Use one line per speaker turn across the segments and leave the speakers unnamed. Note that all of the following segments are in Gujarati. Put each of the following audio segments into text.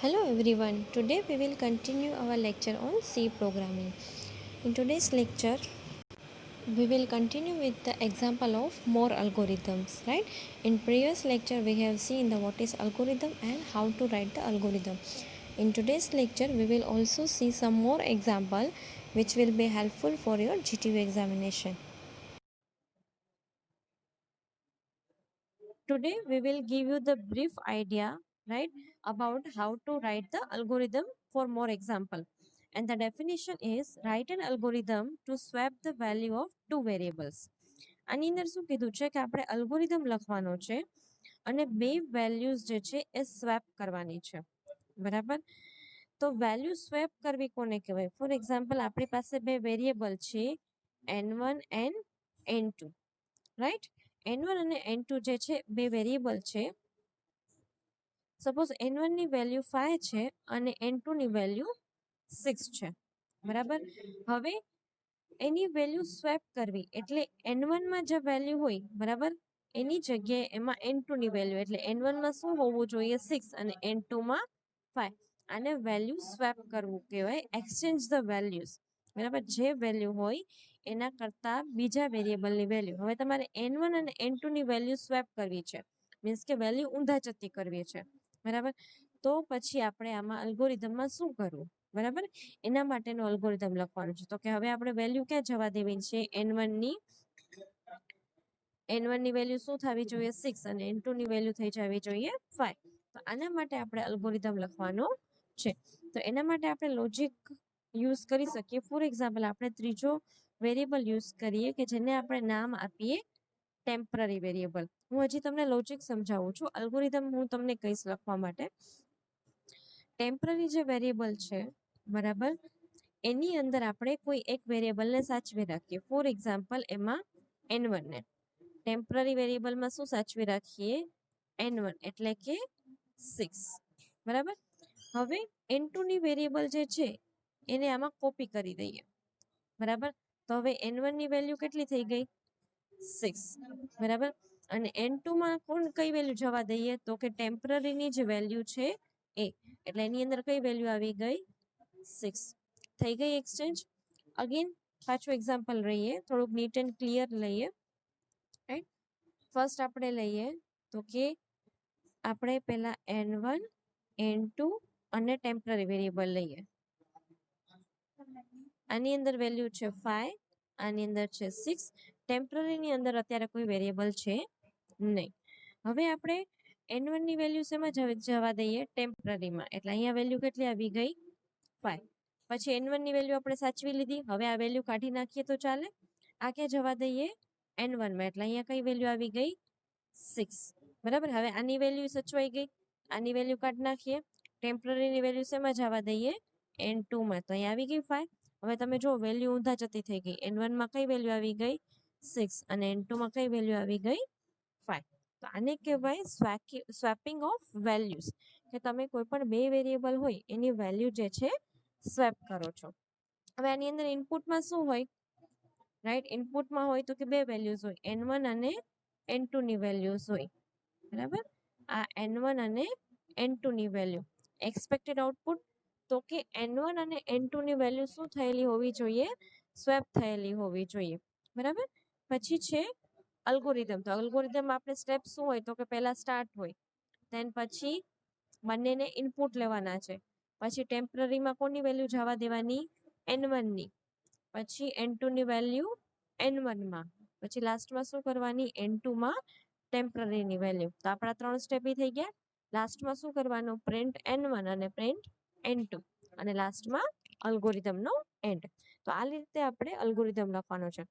Hello everyone, today we will continue our lecture on C programming. In today's lecture, we will continue with the example of more algorithms, right? In previous lecture, we have seen the what is algorithm and how to write the algorithm. In today's lecture, we will also see some more example which will be helpful for your GTU examination. Today we will give you the brief idea, right, about how to write the algorithm for more example. And the definition is write an algorithm to swap the value of two variables. આની અંદર શું કીધું છે કે આપણે અલ્ગોરિધમ લખવાનો છે અને બે વેલ્યુઝ જે છે એ સ્વેપ કરવાની છે, બરાબર? તો વેલ્યુ સ્વેપ કરવી કોને કહેવાય? ફોર એક્ઝામ્પલ આપણી પાસે બે વેરિયેબલ છે n1 and n2, right? n1 અને n2 જે છે બે વેરિયેબલ છે. સપોઝ n1 ની વેલ્યુ 5 છે અને n2 ની વેલ્યુ 6 છે, બરાબર? હવે એની વેલ્યુ સ્વેપ કરવી એટલે n1 માં જે વેલ્યુ હોય, બરાબર, એની જગ્યાએ એમાં n2 ની વેલ્યુ એટલે n1 માં શું હોવું જોઈએ 6 અને n2 માં 5. આને વેલ્યુ સ્વેપ કરવું કહેવાય, એક્સચેન્જ ધ વેલ્યુઝ, બરાબર? જે વેલ્યુ હોય એના કરતા બીજા વેરિયેબલની વેલ્યુ. હવે તમારે n1 અને n2 ની વેલ્યુ સ્વેપ કરવી છે, મીન્સ કે વેલ્યુ ઊંધા જતી કરવી છે, બરાબર? તો પછી આપણે આમાં અલ્ગોરિધમમાં શું કરવું, બરાબર? એના માટેનું અલ્ગોરિધમ લખવાનું છે. તો કે હવે આપણે વેલ્યુ ક્યાં જવા દેવી છે? n1 ની વેલ્યુ શું થવી જોઈએ 6 અને n2 ની વેલ્યુ થઈ જવી જોઈએ 5. તો આના માટે આપણે અલ્ગોરિધમ લખવાનો છે. તો એના માટે આપણે લોજિક યુઝ કરી શકીએ. ફોર એક્ઝામ્પલ આપણે ત્રીજો વેરિયેબલ યુઝ કરીએ કે જેને આપણે નામ આપીએ ટેમ્પરરી વેરિયેબલ. હું હજી તમને લોજિક સમજાવું છું, અલ્ગોરિધમ હું તમને કહીશ લખવા માટે. ટેમ્પરરી જે વેરિયેબલ છે, બરાબર, એની અંદર આપણે કોઈ એક વેરિયેબલને સાચવી રાખીએ. ફોર એક્ઝામ્પલ એમાં n1 ને ટેમ્પરરી વેરિયેબલમાં શું સાચવી રાખીએ? n1 એટલે કે 6, બરાબર? હવે n2 ની વેરિયેબલ જે છે એને આમાં કોપી કરી દઈએ, બરાબર? તો હવે n1 ની વેલ્યુ કેટલી થઈ ગઈ? 6, બરાબર? અને n2 માં કોણ કઈ વેલ્યુ જવા દઈએ? તો કે ટેમ્પરરીની જે વેલ્યુ છે એ, એટલે એની અંદર કઈ વેલ્યુ આવી ગઈ? 6. થઈ ગઈ એક્સચેન્જ. અગેન પાછું એક્ઝામ્પલ લઈએ, થોડુંક નીટ એન્ડ ક્લિયર લઈએ, રાઈટ? ફર્સ્ટ આપણે લઈએ તો કે આપણે પહેલા n1 n2 અને ટેમ્પરરી વેરિયેબલ લઈએ. આની અંદર વેલ્યુ છે 5, આની અંદર છે 6. ટેમ્પરરીની અંદર અત્યારે કોઈ વેરિયેબલ છે નહીં. હવે આપણે n1 ની વેલ્યુ શેમાં જવા દઈએ? ટેમ્પરરીમાં, એટલે અહીંયા વેલ્યુ કેટલી આવી ગઈ? 5. પછી n1 ની વેલ્યુ આપણે સાચવી લીધી. હવે આ વેલ્યુ કાઢી નાખીએ તો ચાલે. આ ક્યાં જવા દઈએ? n1 માં, એટલે અહીંયા કઈ વેલ્યુ આવી ગઈ? 6, બરાબર? હવે આની વેલ્યુ સચવાઈ ગઈ, આની વેલ્યુ કાઢી નાખીએ. ટેમ્પરરીની વેલ્યુ શેમાં જવા દઈએ? n2 માં, તો અહીંયા આવી ગઈ 5. હવે તમે જો વેલ્યુ ઊંધા જતી થઈ ગઈ. n1 માં કઈ વેલ્યુ આવી ગઈ? 6 અને n2 માં કઈ વેલ્યુ આવી ગઈ? 5. તો આને કહેવાય સ્વેપિંગ ઓફ વેલ્યુઝ, કે તમે કોઈ પણ બે વેરિયેબલ હોય એની વેલ્યુ જે છે સ્વેપ કરો છો. હવે આની અંદર ઇનપુટમાં શું હોય, રાઈટ? ઇનપુટમાં હોય તો કે બે વેલ્યુઝ હોય, n1 અને n2 ની વેલ્યુઝ હોય, બરાબર? આ n1 અને n2 ની વેલ્યુ. એક્સપેક્ટેડ આઉટપુટ તો કે n1 અને n2 ની વેલ્યુ શું થયેલી હોવી જોઈએ? સ્વેપ થયેલી હોવી જોઈએ, બરાબર? પછી છે અલ્ગોરિધમ. તો અલ્ગોરિધમ આપણે સ્ટેપ શું હોય? તો કે પહેલા સ્ટાર્ટ હોય, દેન પછી બંનેને ઇનપુટ લેવાના છે, પછી ટેમ્પરરીમાં કોની વેલ્યુ જવા દેવાની? n1 ની, પછી n2 ની વેલ્યુ n1 માં, પછી લાસ્ટમાં શું કરવાની? n2 માં ટેમ્પરરીની વેલ્યુ. તો આપણા 3 સ્ટેપ થઈ ગયા. લાસ્ટમાં શું કરવાનું? પ્રિન્ટ n1 અને પ્રિન્ટ n2, અને લાસ્ટમાં અલ્ગોરિધમનો એન્ડ. તો આ રીતે આપણે અલ્ગોરિધમ લખવાનો છે.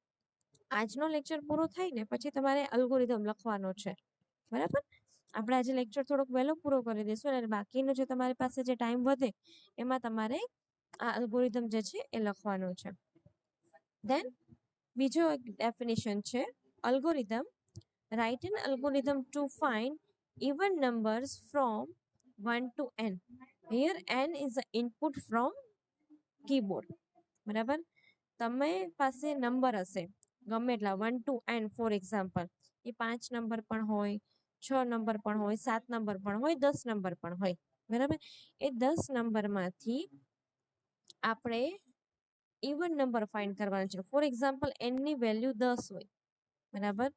આજનો લેક્ચર પૂરો થાય ને પછી તમારે અલ્ગોરિધમ લખવાનો છે, બરાબર? આપણે આજે લેક્ચર થોડોક વહેલો પૂરો કરી દઈશું અને બાકીનો જે તમારી પાસે જે ટાઈમ વધે એમાં તમારે આ અલ્ગોરિધમ જે છે એ લખવાનું છે. દેન બીજો એક ડેફિનેશન છે algorithm. Write an algorithm to find even numbers from 1 to n. Here n is the input from keyboard, બરાબર? તમે પાસે નંબર હશે ગમે એટલા 1 to n, for example A 5 number પણ હોય, 6 નંબર પણ હોય, 7 નંબર પણ હોય, 10 નંબર પણ હોય, બરાબર. એ 10 નંબરમાંથી આપણે ઇવન નંબર ફાઇન્ડ કરવાનો છે. ફોર એક્ઝામ્પલ n ની વેલ્યુ 10 હોય, બરાબર.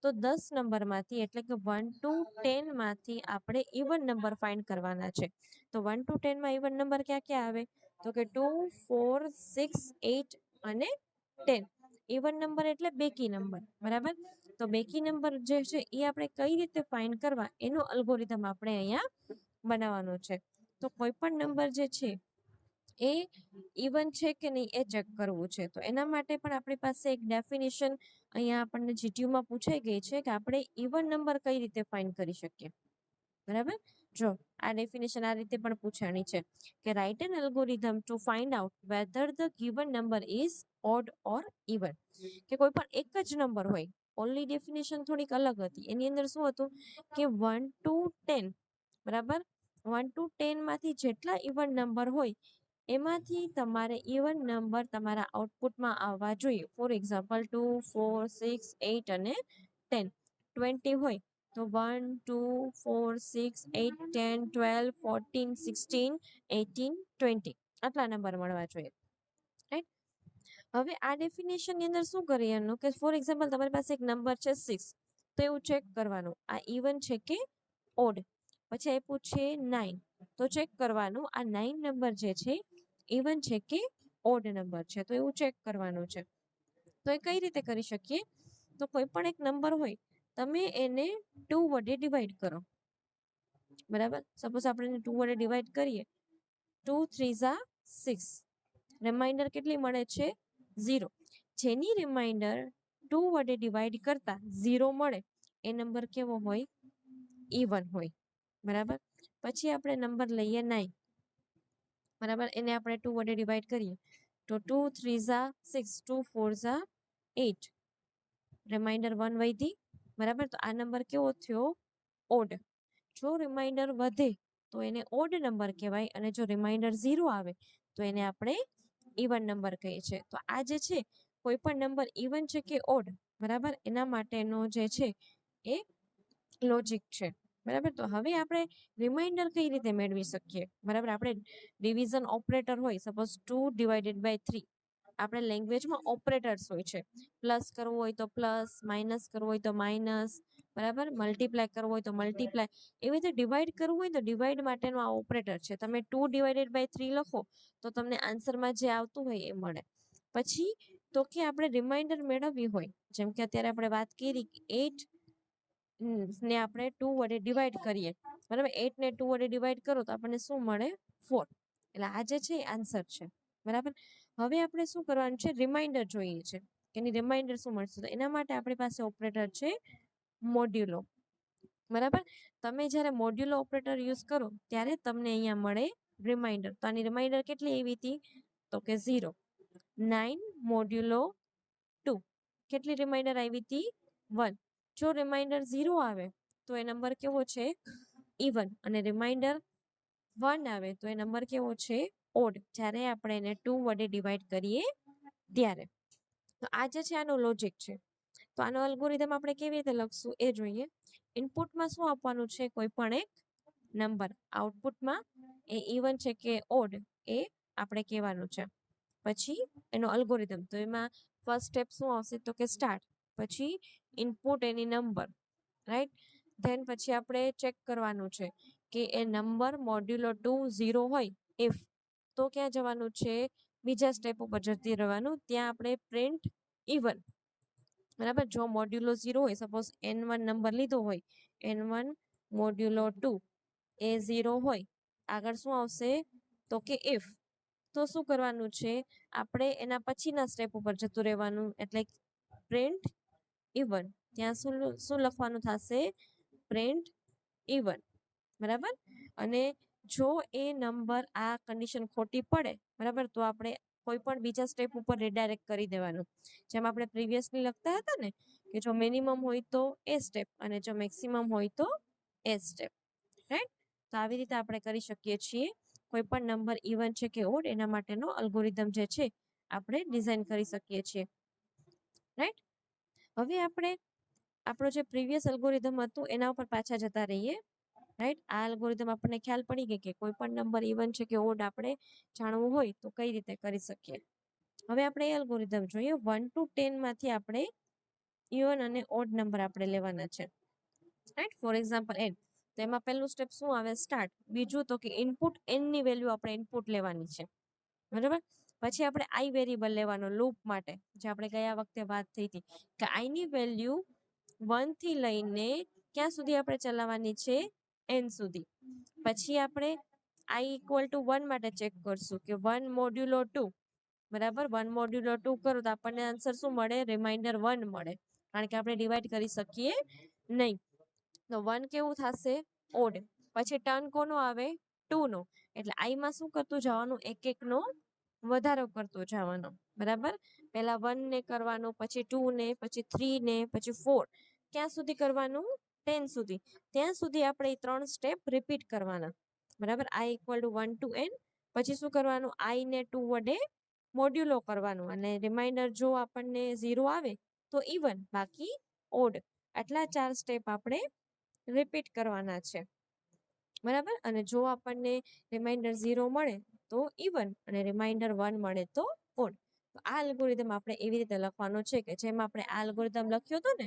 તો 10 નંબરમાંથી એટલે કે 1 to 10 માંથી આપણે ઇવન નંબર ફાઇન્ડ કરવાના છે. તો 1 to 10 માં ઇવન નંબર ક્યાં ક્યાં આવે? તો કે 2, 4, 6, 8 અને 10. ઇવન નંબર એટલે બેકી નંબર, બરાબર. તો બેકી નંબર જે છે એ આપણે કઈ રીતે ફાઇન્ડ કરવા એનો અલ્ગોરિધમ આપણે અહીંયા બનાવવાનો છે. તો કોઈ પણ નંબર જે છે એ ઇવન છે કે નહીં એ ચેક કરવું છે. તો એના માટે પણ આપણી પાસે એક ડેફિનેશન અહીંયા આપણને જીટીયુમાં પૂછાઈ ગઈ છે કે આપણે ઇવન નંબર કઈ રીતે ફાઇન્ડ કરી શકીએ, બરાબર. જો આ ડેફિનેશન આ રીતે પણ પૂછાણી છે કે write an algorithm to find out whether the given number is odd or even. કે કોઈ પણ એક જ નંબર હોય, ઓનલી ડેફિનેશન થોડીક અલગ હતી. એની અંદર શું હતું કે 1 to 10, બરાબર. 1 to 10 માંથી જેટલા ઇવન નંબર હોય એમાંથી તમારે ઇવન નંબર તમારા આઉટપુટમાં આવવા જોઈએ. ફોર એક્ઝામ્પલ 2, 4, 6, 8 અને 10. 20 હોય તો 1, 2, 4, 6, 8, 10, 12, 14, 16, 18, 20 આટલા નંબર મળવા જોઈએ, રાઈટ. હવે આ ડેફિનેશન ની અંદર શું કરીએ કે ફોર એક્ઝામ્પલ તમારી પાસે એક નંબર છે 6, તો એવું ચેક કરવાનું આ ઇવન છે કે ઓડ. પછી આપ્યું છે 9, તો ચેક કરવાનું આ 9 નંબર જે છે ઇવન છે કે ઓડ નંબર છે, તો એવું ચેક કરવાનું છે. તો એ કઈ રીતે કરી શકીએ? તો કોઈ પણ એક નંબર હોય તમે એને 2 વડે ડિવાઈડ કરો, બરાબર. સપોઝ આપણે એને 2 વડે ડિવાઈડ કરીએ, 2 3 6, રિમાઇન્ડર કેટલી મળે છે? 0. જેની રિમાઇન્ડર 2 વડે ડિવાઈડ કરતા 0 મળે એ નંબર કેવો હોય? ઇવન હોય, બરાબર. પછી આપણે નંબર લઈએ 9, બરાબર. એને આપણે 2 વડે ડિવાઈડ કરીએ તો 2 3 6, 2 4 8, રિમાઇન્ડર 1 વધી, બરાબર. તો આ નંબર કેવો થયો? ઓડ. જો રિમાઇન્ડર વધે તો એને ઓડ નંબર કહેવાય અને જો રિમાઇન્ડર 0 આવે તો એને આપણે ઇવન નંબર કહીએ છીએ. તો આ જે છે કોઈ પણ નંબર ઇવન છે કે ઓડ, બરાબર, એના માટેનો જે છે એ લોજિક છે, બરાબર. તો હવે આપણે રિમાઇન્ડર કઈ રીતે મેળવી શકીએ? બરાબર. આપણે ડિવિઝન ઓપરેટર હોય, સપોઝ 2 ડિવાઇડેડ બાય 3, આપણે લેંગ્વેજમાં ઓપરેટર્સ હોય છે. પ્લસ કરવું હોય તો પ્લસ, માઇનસ કરવું હોય તો માઇનસ, બરાબર. મલ્ટીપ્લાય કરવું હોય તો મલ્ટીપ્લાય, એવી રીતે ડિવાઈડ કરવું હોય તો ડિવાઈડ માટેનો આ ઓપરેટર છે. તમે 2 ડિવાઇડેડ બાય 3 લખો તો તમને આન્સરમાં જે આવતું હોય એ મળે. પછી તો કે આપણે રિમાઇન્ડર મેળવવી હોય, જેમ કે અત્યારે આપણે વાત કરી 8 ને આપણે 2 વડે ડિવાઈડ કરીએ, બરાબર. 8 ને 2 વડે ડિવાઈડ કરો તો આપણને શું મળે? 4. એટલે આ જે છે આન્સર છે, બરાબર. હવે આપણે શું કરવાનું છે? રિમાઇન્ડર જોઈએ છે કે એની રિમાઇન્ડર શું મળશે. તો એના માટે આપણી પાસે ઓપરેટર છે મોડ્યુલો, બરાબર. તમે જ્યારે મોડ્યુલો ઓપરેટર યુઝ કરો ત્યારે તમને અહીંયા મળે રિમાઇન્ડર. તો આની રિમાઇન્ડર કેટલી આવી હતી? તો કે 0. 9 મોડ્યુલો 2, કેટલી રિમાઇન્ડર આવી હતી? 1. જો રિમાઇન્ડર 0 આવે તો એ નંબર કેવો છે? ઇવન. અને રિમાઇન્ડર 1 આવે તો એ નંબર કેવો છે? ઓડ. જ્યારે આપણે એને 2 વડે ડિવાઈડ કરીએ ત્યારે. તો આ જે છે આનો લોજિક છે. તો આનો અલ્ગોરિધમ આપણે કેવી રીતે લખશું એ જોઈએ. ઇનપુટમાં શું આપવાનું છે? કોઈ પણ એક નંબર. આઉટપુટમાં એ ઇવન છે કે ઓડ એ આપણે કહેવાનું છે. પછી એનો અલ્ગોરિધમ, તો એમાં ફર્સ્ટ સ્ટેપ શું આવશે? તો કે સ્ટાર્ટ. પછી ઇનપુટ એની નંબર, રાઈટ. ધેન પછી આપણે ચેક કરવાનું છે કે એ નંબર મોડ્યુલો 2 0 હોય ઇફ, તો ક્યાં જવાનું છે? બીજા સ્ટેપ ઉપર જતી રહેવાનું. ત્યાં આપણે પ્રિન્ટ ઇવન, બરાબર. જો મોડ્યુલો 0 હોય, સપોઝ n1 નંબર લીધો હોય, n1 મોડ્યુલો 2 એ 0 હોય, આગળ શું આવશે? તો કે ઇફ. તો શું કરવાનું છે? આપણે એના પછીના સ્ટેપ ઉપર જતું રહેવાનું, એટલે પ્રિન્ટ ઇવન. ત્યાં શું લખવાનું થશે? પ્રિન્ટ ઇવન, બરાબર. અને જો એ નંબર આ કન્ડિશન ખોટી પડે, બરાબર, તો આપણે કોઈ પણ બીજા સ્ટેપ ઉપર રીડાયરેક્ટ કરી દેવાનું. જેમ આપણે પ્રીવિયસલી લખતા હતા ને કે જો મિનિમમ હોય તો એ સ્ટેપ અને જો મેક્સિમમ હોય તો એ સ્ટેપ, રાઈટ. તો આવી રીતે આપણે કરી શકીએ છીએ. કોઈ પણ નંબર ઇવન છે કે ઓડ એના માટેનો અલ્ગોરિધમ જે છે આપણે ડિઝાઇન કરી શકીએ છીએ, રાઈટ. હવે આપણે આપણો જે પ્રીવિયસ અલ્ગોરિધમ હતું એના ઉપર પાછા જતા રહીએ, રાઈટ. આ અલ્ગોરિધમ આપણને ખ્યાલ પડી ગઈ કે કોઈ પણ નંબર ઇવન છે કે ઓડ આપણે જાણવું હોય તો કઈ રીતે કરી શકીએ. હવે આપણે એ અલ્ગોરિધમ જોઈએ. 1 to 10 માંથી આપણે ઇવન અને ઓડ નંબર આપણે લેવાના છે, રાઈટ. ફોર એક્ઝામ્પલ n, તો એમાં પહેલું સ્ટેપ શું આવે? સ્ટાર્ટ. બીજું તો કે ઇનપુટ n ની વેલ્યુ આપણે ઇનપુટ લેવાની છે, બરાબર. પછી આપણે આઈ વેરિયેબલ લેવાનો લૂપ માટે, જે આપણે ગયા વખતે વાત થઈ હતી કે આઈ ની વેલ્યુ 1 થી લઈને ક્યાં સુધી આપણે ચલાવવાની છે? n સુધી. પછી આપણે આઈ ઇક્વલ ટુ 1 માટે ચેક કરશું કે 1 મોડ્યુલો 2, બરાબર. 1 મોડ્યુલો 2 કરો તો આપણને આન્સર શું મળે? રિમાઇન્ડર 1 મળે, કારણ કે આપણે ડિવાઈડ કરી શકીએ નહીં. તો 1 કેવું થશે? ઓડ. પછી ટર્ન કોનો આવે? 2 નો. એટલે આઈમાં શું કરતું જવાનું? એક એક નો વધારો કરતો જવાનો, બરાબર. પહેલા 1 ને કરવાનું, પછી 2 ને, પછી 3 ને, પછી 4, ક્યાં સુધી કરવાનું? 10 સુધી. ત્યાં સુધી આપણે 3 સ્ટેપ રિપીટ કરવાના, બરાબર. આઈ ઇક્વલ ટુ 1 ટુ n. પછી શું કરવાનું? આઈ ને 2 વડે મોડ્યુલો કરવાનું, અને રિમાઇન્ડર જો આપણને 0 આવે તો ઇવન, બાકી ઓડ. આટલા 4 સ્ટેપ આપણે રિપીટ કરવાના છે, બરાબર. અને જો આપણને રિમાઇન્ડર 0 મળે તો ઇવન, અને રિમાઇન્ડર 1 મળે તો ઓડ. તો આ અલ્ગોરિધમ આપણે એવી રીતે લખવાનો છે કે જેમ આપણે આ અલ્ગોરિધમ લખ્યો હતો ને,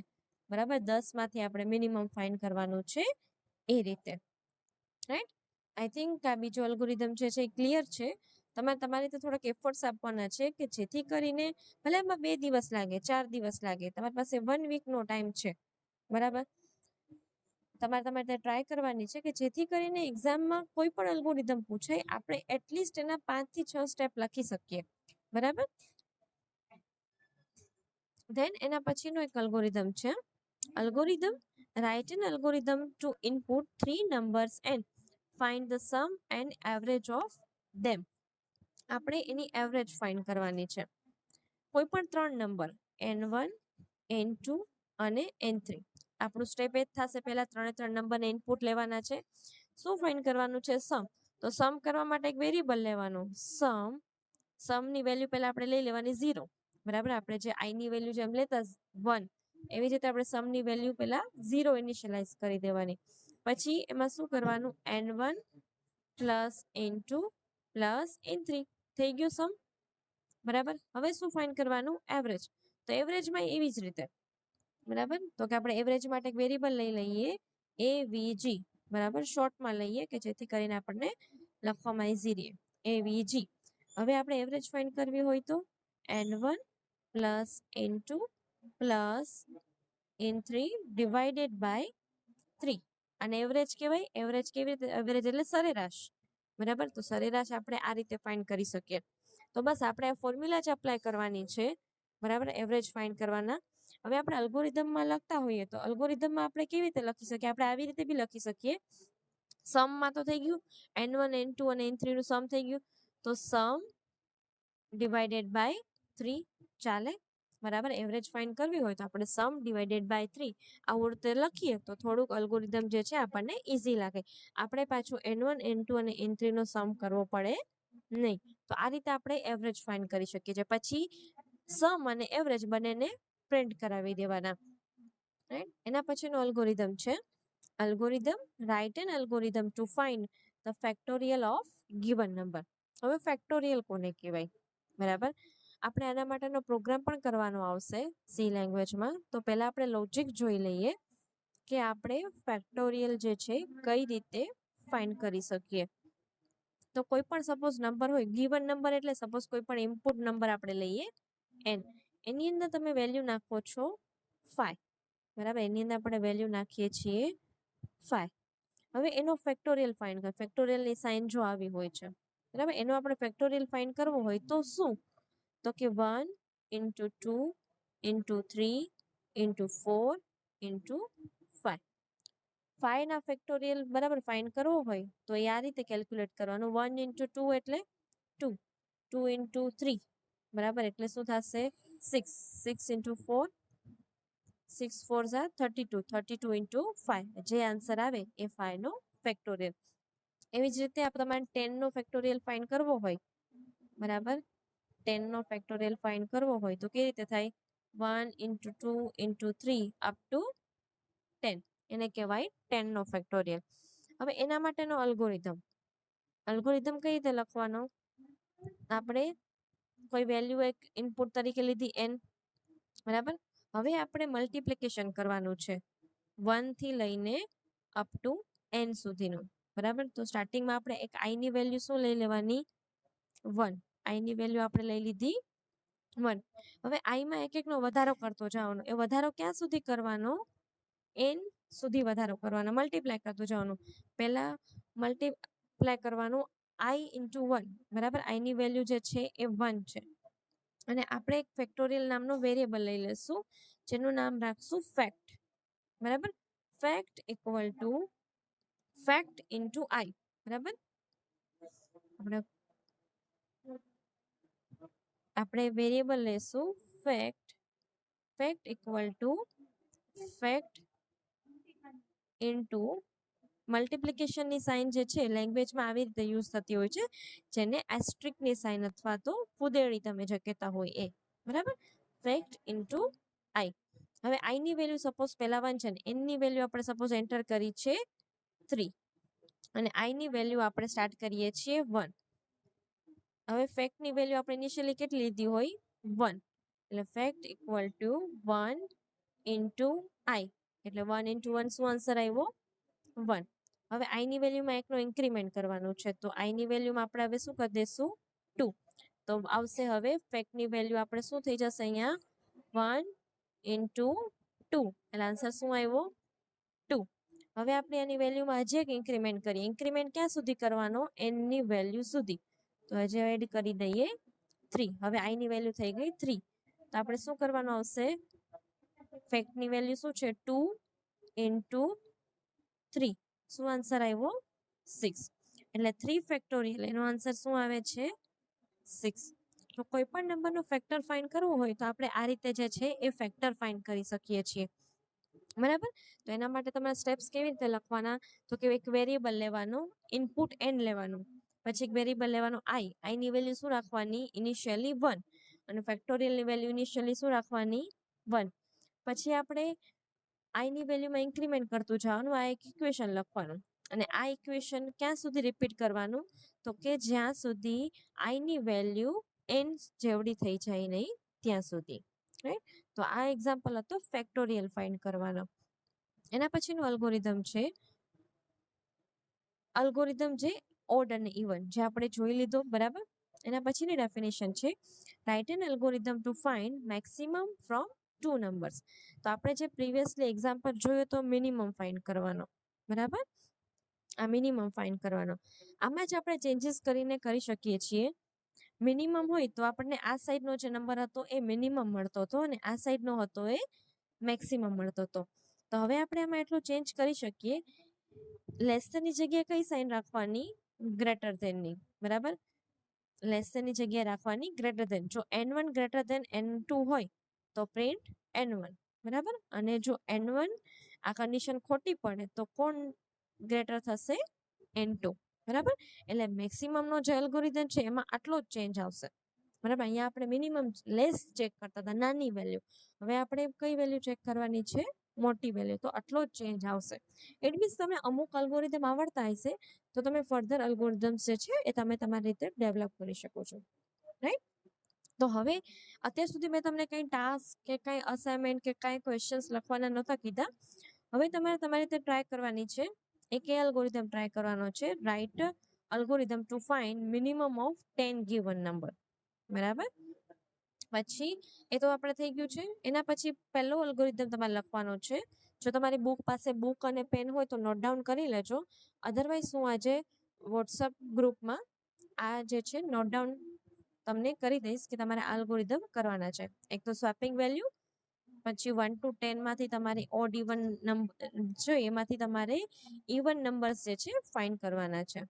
બરાબર, 10 માંથી આપણે મિનિમમ ફાઇન્ડ કરવાનું છે એ રીતે, રાઈટ. આઈ થિંક આ બીજો અલ્ગોરિધમ છે એ ક્લિયર છે. તમારે તમારી રીતે થોડાક એફર્ટ્સ આપવાના છે કે જેથી કરીને ભલે એમાં 2 દિવસ લાગે, 4 દિવસ લાગે, તમારી પાસે 1 વીકનો ટાઈમ છે, બરાબર. તમારે ટ્રાય કરવાની છે કે જેથી કરીને એક્ઝામમાં કોઈ પણ અલ્ગોરિધમ પૂછાય આપણે એટલીસ્ટ એના 5 થી 6 સ્ટેપ લખી શકીએ, બરાબર. ધેન એના પછીનો એક અલ્ગોરિધમ છે algorithm write an algorithm to input 3 numbers and find the sum and average of them. આપણે એની એવરેજ ફાઇન્ડ કરવાની છે. કોઈ પણ 3 નંબર n1, n2 અને n3. આપણું સ્ટેપ એ જ થશે, પહેલા 3 નંબરને ઇનપુટ લેવાના છે. શું ફાઇન્ડ કરવાનું છે? સમ. તો સમ કરવા માટે એક વેરિયેબલ લેવાનું, સમ ની વેલ્યુ પહેલા આપણે લઈ લેવાની 0, બરાબર. આપણે જે આઈ ની વેલ્યુ જેમ લેતા 1, એવી જ રીતે આપણે સમ ની વેલ્યુ પહેલા 0 ઇનિશિયલાઇઝ કરી દેવાની. પછી એમાં શું કરવાનું? n1 plus n2 plus n3 થઈ ગયું સમ, બરાબર. હવે શું ફાઇન્ડ કરવાનું? એવરેજ. તો એવરેજમાં એવી જ રીતે, બરાબર. તો કે આપણે એવરેજ માટે એક વેરિયેબલ લઈ લઈએ એવીજી, બરાબર, શોર્ટમાં લઈએ કે જેથી કરીને આપણને લખવામાં ઈઝી રહે, એવીજી. હવે આપણે એવરેજ ફાઇન્ડ કરવી હોય તો n1 plus n2 plus n3 divided by 3. અને એવરેજ કહેવાય. એવરેજ કેવી રીતે? એવરેજ એટલે સરેરાશ, બરાબર. તો સરેરાશ આપણે આ રીતે ફાઇન્ડ કરી શકીએ. તો બસ આપણે આ ફોર્મ્યુલા જ અપ્લાય કરવાની છે, બરાબર, એવરેજ ફાઇન્ડ કરવાના. હવે આપણે અલ્ગોરિધમમાં લખતા હોઈએ તો અલ્ગોરિધમમાં આપણે કેવી રીતે લખી શકીએ? આપણે આવી રીતે બી લખી શકીએ. સમમાં તો થઈ ગયું, n1 n2 અને n3 નું સમ થઈ ગયું, તો સમ ડિવાઇડેડ બાય 3 ચાલે, બરાબર. એવરેજ ફાઇન્ડ કરવી હોય તો આપણે સમ ડિવાઇડેડ બાય 3 આવું રીતે લખીએ તો થોડુંક અલ્ગોરિધમ જે છે આપણને ઈઝી લાગે. આપણે પાછું n1 n2 અને n3 નો સમ કરવો પડે નહીં. તો આ રીતે આપણે એવરેજ ફાઇન્ડ કરી શકીએ છીએ. પછી સમ અને એવરેજ બંનેને પ્રિન્ટ કરાવી દેવાના, રાઈટ. એના પછીનો અલ્ગોરિધમ છે algorithm write an algorithm to find the factorial of given number. હવે ફેક્ટોરિયલ કોને કહેવાય, બરાબર. આપણે આના માટેનો પ્રોગ્રામ પણ કરવાનો આવશે સી લેંગ્વેજમાં. તો પહેલા આપણે લોજિક જોઈ લઈએ કે આપણે ફેક્ટોરિયલ જે છે કઈ રીતે ફાઇન્ડ કરી શકીએ. તો કોઈ પણ સપોઝ નંબર હોય, ગિવન નંબર એટલે સપોઝ કોઈ પણ ઇનપુટ નંબર આપણે લઈએ n, એની અંદર તમે વેલ્યુ નાખો છો 5, બરાબર. એની અંદર આપણે વેલ્યુ નાખીએ છીએ 5. હવે એનો ફેક્ટોરિયલ ફાઇન્ડ કરો. ફેક્ટોરિયલની સાઇન જો આવી હોય છે, બરાબર. એનો આપણે ફેક્ટોરિયલ ફાઇન્ડ કરવો હોય તો શું? તો કે 1 into 2 into 3 into 4 into 5. 5 ના ફેક્ટોરિયલ, બરાબર, ફાઇન્ડ કરવો હોય તો એ આ રીતે કેલ્ક્યુલેટ કરવાનું. 1 into 2 એટલે 2, 2 into 3, બરાબર, એટલે શું થશે? 6, 6 into 4, 6 4s are 32, 32 into 5, જે આન્સર આવે એ 5 નો ફેક્ટોરિયલ. એવી જ રીતે તમારે 10 નો ફેક્ટોરિયલ ફાઇન્ડ કરવો હોય, બરાબર, 10 નો ફેક્ટોરિયલ ફાઇન્ડ કરવો હોય તો કેવી રીતે થાય? 1 into 2 into 3 up to 10, એને કહેવાય 10 નો ફેક્ટોરિયલ. હવે એના માટેનો અલ્ગોરિધમ કઈ રીતે લખવાનો? આપણે કોઈ વેલ્યુ એક ઇનપુટ તરીકે લીધી n, બરાબર. હવે આપણે મલ્ટિપ્લિકેશન કરવાનું છે 1 થી લઈને અપ ટુ n સુધીનું, બરાબર. તો સ્ટાર્ટિંગમાં આપણે એક i ની વેલ્યુ શું લઈ લેવાની? 1. i ની વેલ્યુ આપણે લઈ લીધી 1. હવે i માં એક એકનો વધારો કરતો જવાનો. એ વધારો ક્યાં સુધી કરવાનો? n સુધી વધારો કરવાનો, મલ્ટીપ્લાય કરતું જવાનું. પહેલા મલ્ટીપ્લાય કરવાનું i ઇન્ટુ 1, બરાબર. i ની વેલ્યુ જે છે એ 1 છે. અને આપણે એક ફેક્ટોરિયલ નામનો વેરિયેબલ લઈ લેશું જેનું નામ રાખશું ફેક્ટ, બરાબર. Fact equal to fact into i, બરાબર. આપણે વેરિયેબલ લેશું fact equal to fact into મલ્ટિપ્લિકેશનની સાઇન જે છે લેંગ્વેજમાં આવી રીતે યુઝ થતી હોય છે, જેને એસ્ટ્રિકની સાઇન અથવા તો ફુદેડી તમે જે કહેતા હોય એ, બરાબર. Fact into i. હવે i ની વેલ્યુ સપોઝ પહેલા 1 છે ને n ની વેલ્યુ આપણે સપોઝ એન્ટર કરી છે 3 અને i ની વેલ્યુ આપણે સ્ટાર્ટ કરીએ છીએ 1. હવે ફેક્ટ ની વેલ્યુ આપણે ઇનિશિયલી કેટલી લીધી હોય? 1. એટલે fact equal two 1 into i, એટલે 1 ઇન્ટુ 1 શું આન્સર આવ્યો? 1. હવે i ની વેલ્યુમાં એકનો ઇન્ક્રીમેન્ટ કરવાનું છે, તો i ની વેલ્યુમાં આપણે હવે શું કરી દઈશું? 2. તો આવશે હવે ફેક્ટની વેલ્યુ આપણે શું થઈ જશે અહીંયા? 1 ઇન્ટુ 2, એટલે આન્સર શું આવ્યો? 2. હવે આપણે આની વેલ્યુમાં હજી એક ઇન્ક્રીમેન્ટ કરીએ. ઇન્ક્રીમેન્ટ ક્યાં સુધી કરવાનો? n ની વેલ્યુ સુધી. તો હજી એડ કરી દઈએ 3. હવે i ની વેલ્યુ થઈ ગઈ 3. તો આપણે શું કરવાનું આવશે? ફેક્ટની વેલ્યુ શું છે? 2 ઇન્ટુ 3. શું આન્સર આવ્યો? 6. એટલે 3 ફેક્ટોરિયલ, એનો આન્સર શું આવે છે? 6. તો કોઈ પણ નંબરનો ફેક્ટર ફાઇન્ડ કરવો હોય તો આપણે આ રીતે જે છે એ ફેક્ટર ફાઇન્ડ કરી શકીએ છીએ, બરાબર. તો એના માટે તમારા સ્ટેપ્સ કેવી રીતે લખવાના? તો કે એક વેરિયેબલ લેવાનું, ઇનપુટ n લેવાનું, પછી એક વેરિયેબલ લેવાનું i ની વેલ્યુ શું રાખવાની? ઇનિશિયલી 1. અને ફેક્ટોરિયલની વેલ્યુ ઇનિશિયલી શું રાખવાની? 1. પછી આપણે i ની વેલ્યુમાં ઇન્ક્રીમેન્ટ કરતું જવાનું, આ એક ઇક્વેશન લખવાનું. અને આ ઇક્વેશન ક્યાં સુધી રિપીટ કરવાનું? તો કે જ્યાં સુધી i ની વેલ્યુ n જેવડી થઈ જાય નહીં ત્યાં સુધી, રાઈટ. તો આ એક્ઝામ્પલ હતો ફેક્ટોરિયલ ફાઇન્ડ કરવાનો. એના પછીનું અલ્ગોરિધમ છે જે ઓડ અને ઇવન, જે આપણે જોઈ લીધો, બરાબર. એના પછીની ડેફિનેશન છે write an algorithm to find maximum from 2 numbers. તો આપણે જે પ્રીવિયસલી એક્ઝામ્પલ જોયો તો મિનિમમ ફાઇન્ડ કરવાનો, બરાબર. આ મિનિમમ ફાઇન્ડ કરવાનો. આમાં જ આપણે ચેન્જીસ કરીને કરી શકીએ છીએ. મિનિમમ હોય તો આપણને આ સાઈડનો જે નંબર હતો એ મિનિમમ મળતો હતો અને આ સાઈડનો હતો એ મેક્સિમમ મળતો હતો. તો હવે આપણે આમાં એટલું ચેન્જ કરી શકીએ. લેસ ધેનની જગ્યાએ કઈ સાઇન રાખવાની? ગ્રેટર ધેનની, બરાબર. લેસ ધેનની જગ્યાએ રાખવાની ગ્રેટર ધેન. જો n1 ગ્રેટર ધેન n2 હોય તો પ્રિન્ટ n1, બરાબર. અને જો n1 આ કન્ડિશન ખોટી પડે તો કોણ ગ્રેટર થશે? n2, બરાબર. એટલે મેક્સિમમનો જે એલ્ગોરિધમ છે એમાં આટલો જ ચેન્જ આવશે, બરાબર. અહીંયા આપણે મિનિમમ લેસ ચેક કરતા હતા, નાની વેલ્યુ. હવે આપણે કઈ વેલ્યુ ચેક કરવાની છે? મોટી વેલ્યુ. તો આટલો જ ચેન્જ આવશે. ઇટ મીન્સ તમે અમુક અલ્ગોરિધમ આવડતા હશે તો તમે ફર્ધર અલ્ગોરિધમ્સ જે છે એ તમે તમારી રીતે ડેવલપ કરી શકો છો, રાઈટ. તો હવે અત્યાર સુધી મેં તમને કંઈ ટાસ્ક કે કંઈ અસાઇનમેન્ટ કે કંઈ ક્વેશ્ચન્સ લખવાના નહોતા કીધા. હવે તમારે તમારી રીતે ટ્રાય કરવાની છે. એક એ અલ્ગોરિધમ ટ્રાય કરવાનો છે, write algorithm to find minimum of 10 given number, બરાબર. પછી એ તો આપણે થઈ ગયું છે. એના પછી પહેલો અલ્ગોરિધમ તમારે લખવાનો છે. જો તમારી પાસે બુક અને પેન હોય તો નોટ ડાઉન કરી લેજો. અધરવાઇઝ હું આજે વોટ્સઅપ ગ્રુપમાં આ જે છે નોટ ડાઉન તમને કરી દઈશ કે તમારે અલ્ગોરિધમ કરવાના છે. એક તો સ્વેપિંગ વેલ્યુ, પછી 1 to 10 માંથી તમારે ઓડ ઇવન નંબર છે એમાંથી તમારે ઇવન નંબર્સ જે છે ફાઇન્ડ કરવાના છે.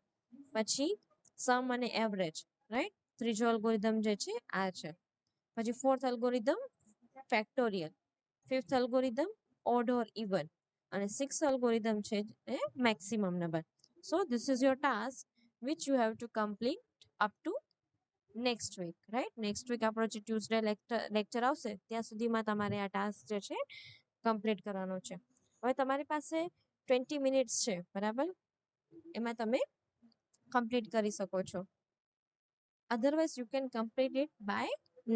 પછી સમ અને એવરેજ, રાઈટ. ત્રીજો અલ્ગોરિધમ જે છે આ છે. પછી fourth algorithm factorial, fifth algorithm odd or even, અને સિક્સ અલ્ગોરિધમ છે એ maximum number. So this is your task which you have to complete up to next week, right. Next week આપણો જે ટ્યુઝડે લેક્ચર આવશે ત્યાં સુધીમાં તમારે આ ટાસ્ક જે છે કમ્પ્લીટ કરવાનો છે. હવે તમારી પાસે 20 મિનિટ્સ છે, બરાબર. એમાં તમે કમ્પ્લીટ કરી શકો છો. Otherwise, you can complete it by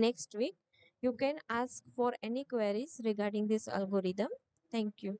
next week. You can ask for any queries regarding this algorithm. Thank you.